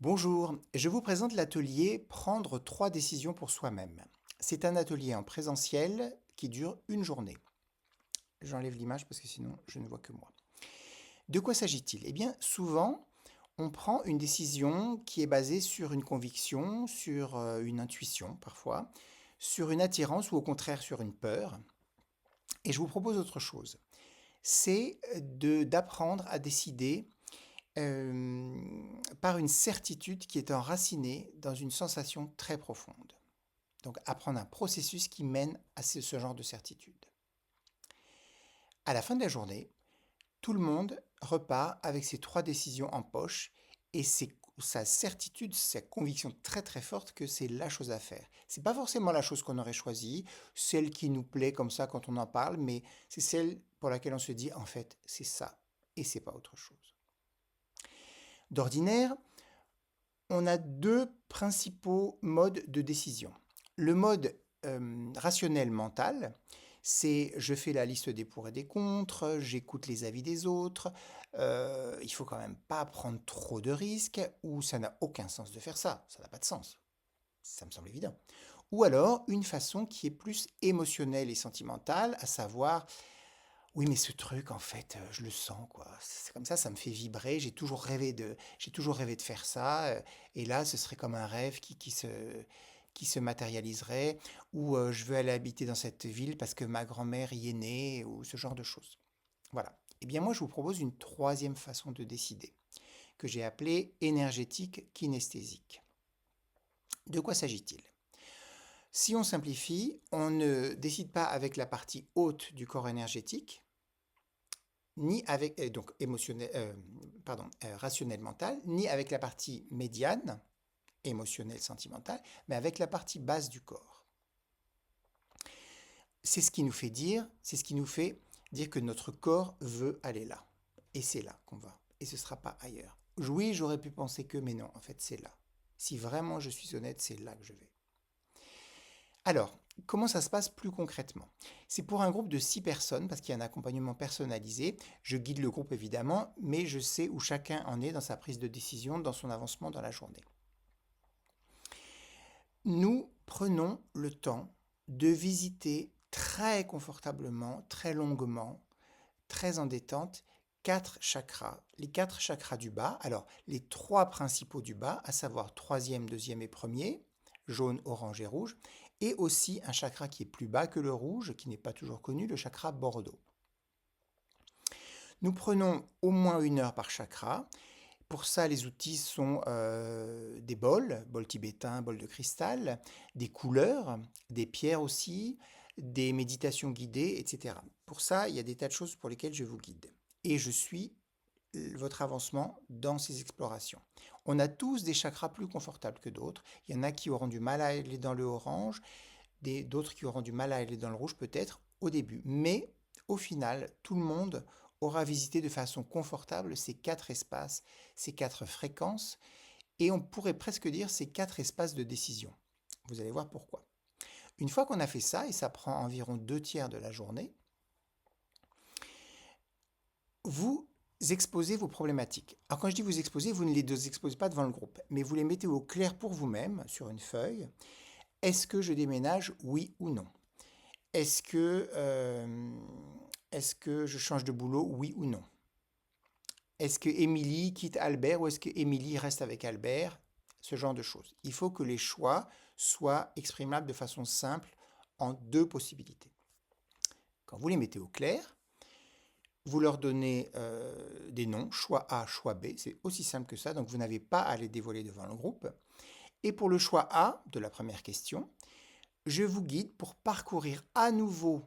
Bonjour, je vous présente l'atelier Prendre 3 décisions pour soi-même. C'est un atelier en présentiel qui dure une journée. J'enlève l'image parce que sinon je ne vois que moi. De quoi s'agit-il? Eh bien, souvent, on prend une décision qui est basée sur une conviction, sur une intuition parfois, sur une attirance ou au contraire sur une peur. Et je vous propose autre chose. C'est d'apprendre à décider euh, par une certitude qui est enracinée dans une sensation très profonde. Donc apprendre un processus qui mène à ce genre de certitude. À la fin de la journée, tout le monde repart avec ses 3 décisions en poche et sa certitude, sa conviction très très forte que c'est la chose à faire. C'est pas forcément la chose qu'on aurait choisie, celle qui nous plaît comme ça quand on en parle, mais c'est celle pour laquelle on se dit en fait c'est ça et c'est pas autre chose. D'ordinaire, on a deux principaux modes de décision. Le mode rationnel mental, c'est je fais la liste des pour et des contre, j'écoute les avis des autres, il faut quand même pas prendre trop de risques, ou ça n'a aucun sens de faire ça, ça n'a pas de sens, ça me semble évident. Ou alors une façon qui est plus émotionnelle et sentimentale, à savoir oui, mais ce truc, en fait, je le sens, quoi. C'est comme ça me fait vibrer. J'ai toujours rêvé de faire ça. Et là, ce serait comme un rêve qui se matérialiserait. Ou je veux aller habiter dans cette ville parce que ma grand-mère y est née, ou ce genre de choses. Voilà. Eh bien, moi, je vous propose une troisième façon de décider, que j'ai appelée énergétique kinesthésique. De quoi s'agit-il? Si on simplifie, on ne décide pas avec la partie haute du corps énergétique, ni avec donc émotionnel, rationnel mental, ni avec la partie médiane, émotionnelle sentimentale, mais avec la partie basse du corps. C'est ce qui nous fait dire que notre corps veut aller là. Et c'est là qu'on va. Et ce ne sera pas ailleurs. Oui, j'aurais pu penser que, mais non, en fait, c'est là. Si vraiment je suis honnête, c'est là que je vais. Alors, comment ça se passe plus concrètement? C'est pour un groupe de 6 personnes, parce qu'il y a un accompagnement personnalisé. Je guide le groupe évidemment, mais je sais où chacun en est dans sa prise de décision, dans son avancement dans la journée. Nous prenons le temps de visiter très confortablement, très longuement, très en détente, 4 chakras. Les 4 chakras du bas, alors les 3 principaux du bas, à savoir troisième, deuxième et premier, jaune, orange et rouge, et aussi un chakra qui est plus bas que le rouge, qui n'est pas toujours connu, le chakra Bordeaux. Nous prenons au moins 1 heure par chakra. Pour ça, les outils sont des bols tibétains, bols de cristal, des couleurs, des pierres aussi, des méditations guidées, etc. Pour ça, il y a des tas de choses pour lesquelles je vous guide. Et je suis votre avancement dans ces explorations. On a tous des chakras plus confortables que d'autres. Il y en a qui auront du mal à aller dans le orange, d'autres qui auront du mal à aller dans le rouge peut-être au début. Mais au final, tout le monde aura visité de façon confortable ces 4 espaces, ces 4 fréquences, et on pourrait presque dire ces 4 espaces de décision. Vous allez voir pourquoi. Une fois qu'on a fait ça, et ça prend environ 2 tiers de la journée, vous exposez vos problématiques. Alors quand je dis vous exposez, vous ne les exposez pas devant le groupe, mais vous les mettez au clair pour vous-même sur une feuille. Est-ce que je déménage, oui ou non? Est-ce que, est-ce que je change de boulot, oui ou non? Est-ce que Émilie quitte Albert ou est-ce que Émilie reste avec Albert? Ce genre de choses. Il faut que les choix soient exprimables de façon simple en 2 possibilités. Quand vous les mettez au clair, vous leur donnez des noms, choix A, choix B, c'est aussi simple que ça, donc vous n'avez pas à les dévoiler devant le groupe. Et pour le choix A de la première question, je vous guide pour parcourir à nouveau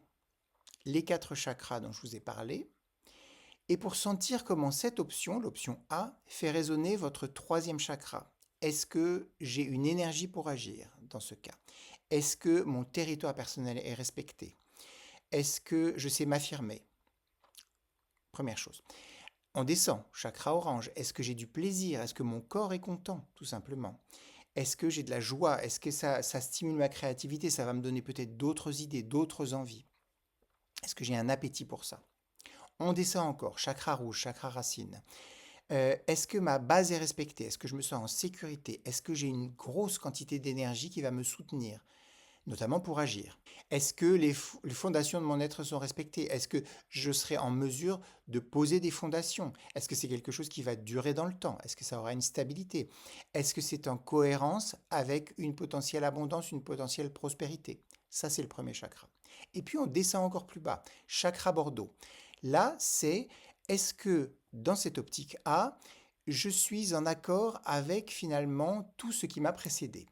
les 4 chakras dont je vous ai parlé, et pour sentir comment cette option, l'option A, fait résonner votre troisième chakra. Est-ce que j'ai une énergie pour agir dans ce cas? Est-ce que mon territoire personnel est respecté? Est-ce que je sais m'affirmer? Première chose. On descend, chakra orange. Est-ce que j'ai du plaisir? Est-ce que mon corps est content, tout simplement? Est-ce que j'ai de la joie? Est-ce que ça stimule ma créativité? Ça va me donner peut-être d'autres idées, d'autres envies. Est-ce que j'ai un appétit pour ça? On descend encore, chakra rouge, chakra racine. Est-ce que ma base est respectée? Est-ce que je me sens en sécurité? Est-ce que j'ai une grosse quantité d'énergie qui va me soutenir, notamment pour agir? Est-ce que les fondations de mon être sont respectées? Est-ce que je serai en mesure de poser des fondations? Est-ce que c'est quelque chose qui va durer dans le temps? Est-ce que ça aura une stabilité? Est-ce que c'est en cohérence avec une potentielle abondance, une potentielle prospérité? Ça, c'est le premier chakra. Et puis, on descend encore plus bas. Chakra Bordeaux. Là, c'est est-ce que dans cette optique A, je suis en accord avec finalement tout ce qui m'a précédé?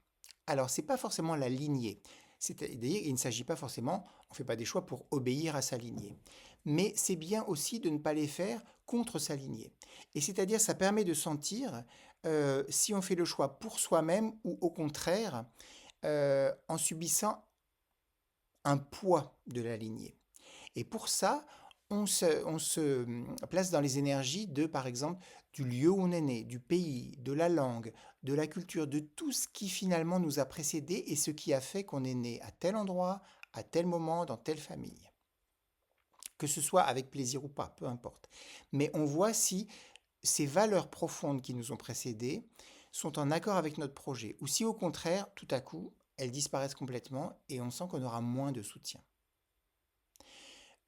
Alors, c'est pas forcément la lignée. C'est-à-dire, il ne s'agit pas forcément, on ne fait pas des choix pour obéir à sa lignée. Mais c'est bien aussi de ne pas les faire contre sa lignée. Et c'est-à-dire, ça permet de sentir si on fait le choix pour soi-même ou au contraire en subissant un poids de la lignée. Et pour ça, on se place dans les énergies de, par exemple, du lieu où on est né, du pays, de la langue, de la culture, de tout ce qui finalement nous a précédés et ce qui a fait qu'on est né à tel endroit, à tel moment, dans telle famille. Que ce soit avec plaisir ou pas, peu importe. Mais on voit si ces valeurs profondes qui nous ont précédés sont en accord avec notre projet, ou si au contraire, tout à coup, elles disparaissent complètement et on sent qu'on aura moins de soutien.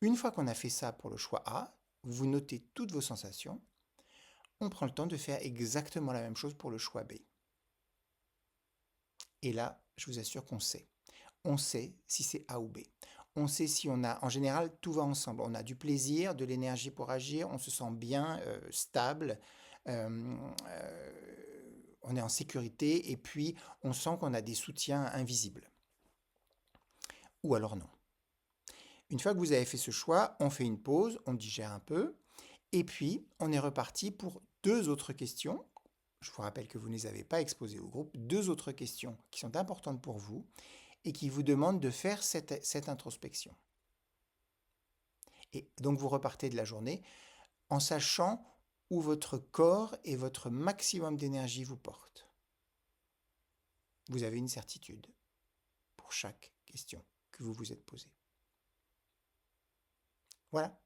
Une fois qu'on a fait ça pour le choix A, vous notez toutes vos sensations. On prend le temps de faire exactement la même chose pour le choix B. Et là, je vous assure qu'on sait. On sait si c'est A ou B. On sait si on a, en général, tout va ensemble. On a du plaisir, de l'énergie pour agir, on se sent bien, stable, euh, on est en sécurité et puis on sent qu'on a des soutiens invisibles. Ou alors non. Une fois que vous avez fait ce choix, on fait une pause, on digère un peu, et puis on est reparti pour deux autres questions. Je vous rappelle que vous ne les avez pas exposées au groupe. Deux autres questions qui sont importantes pour vous et qui vous demandent de faire cette introspection. Et donc vous repartez de la journée en sachant où votre corps et votre maximum d'énergie vous portent. Vous avez une certitude pour chaque question que vous vous êtes posée. Voilà.